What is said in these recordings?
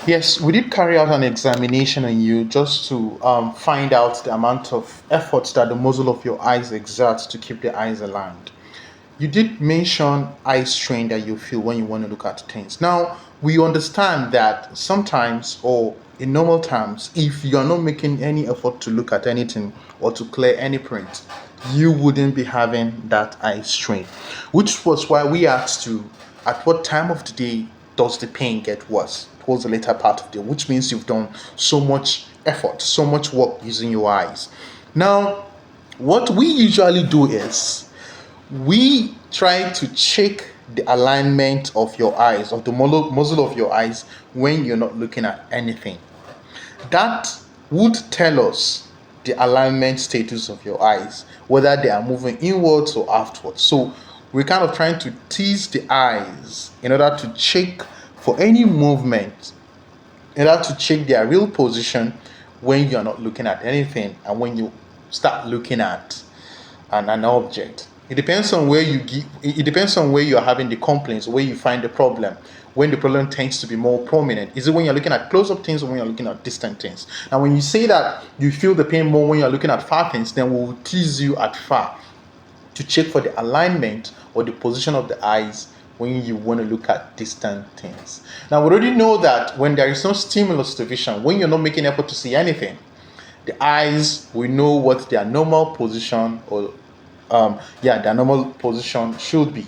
Yes, we did carry out an examination on you just to find out the amount of effort that the muscle of your eyes exerts to keep the eyes aligned. You did mention eye strain that you feel when you want to look at things. Now, we understand that sometimes, or in normal times, if you're not making any effort to look at anything or to clear any print, you wouldn't be having that eye strain, which was why we asked you at what time of the day does the pain get worse towards the later part of the day, which means you've done so much effort, so much work using your eyes. Now, what we usually do is we try to check the alignment of your eyes, of the muzzle of your eyes when you're not looking at anything. That would tell us the alignment status of your eyes, whether they are moving inwards or outwards. So we're kind of trying to tease the eyes in order to check for any movement, in order to check their real position when you're not looking at anything and when you start looking at an object. It depends on where you give. It depends on where you're having the complaints, where you find the problem. When the problem tends to be more prominent, is it when you're looking at close-up things or when you're looking at distant things? Now, when you say that you feel the pain more when you're looking at far things, then we'll tease you at far to check for the alignment or the position of the eyes when you want to look at distant things. Now, we already know that when there is no stimulus to vision, when you're not making effort to see anything, the eyes will know what their normal position or their normal position should be.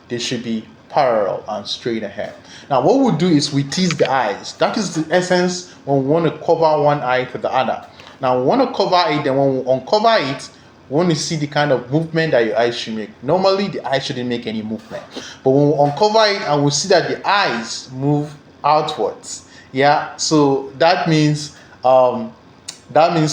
They should be parallel and straight ahead. Now, what we'll do is we tease the eyes. That is the essence when we want to cover one eye to the other. Now, we want to cover it, then when we uncover it, we want to see the kind of movement that your eyes should make. Normally, the eye shouldn't make any movement. But when we uncover it and we see that the eyes move outwards, so that means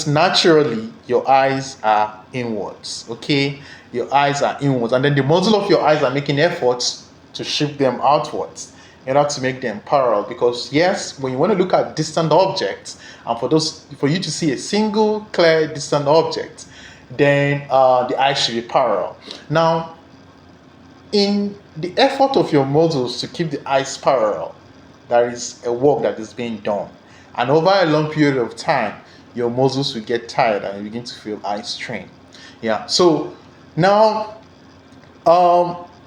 naturally your eyes are inwards. Okay, your eyes are inwards, and then the muzzle of your eyes are making efforts to shift them outwards in order to make them parallel. Because yes, when you want to look at distant objects, and for you to see a single clear distant object, then the eyes should be parallel. Now, in the effort of your muscles to keep the eyes parallel, there is a work that is being done, and over a long period of time, your muscles will get tired and you begin to feel eye strain. So now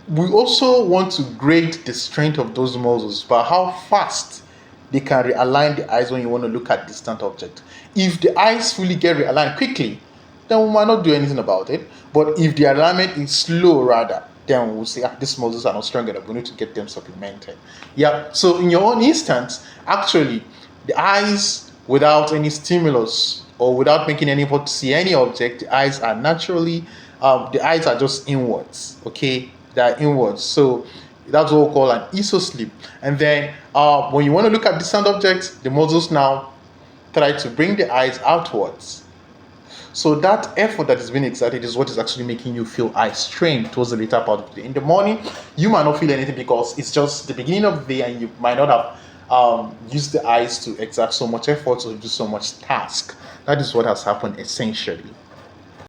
we also want to grade the strength of those muscles by how fast they can realign the eyes when you want to look at distant objects. If the eyes fully get realigned quickly, then we might not do anything about it. But if the alignment is slow rather, then we'll say these muscles are not strong enough, we need to get them supplemented. So in your own instance, actually the eyes without any stimulus or without making any effort to see any object, the eyes are naturally the eyes are just inwards. Okay, they're inwards. So that's what we call an isosleep. And then when you want to look at distant objects, the muscles now try to bring the eyes outwards. So that effort that is being exerted is what is actually making you feel eye strain towards the later part of the day. In the morning, you might not feel anything because it's just the beginning of the day and you might not have used the eyes to exert so much effort to do so much task. That is what has happened essentially.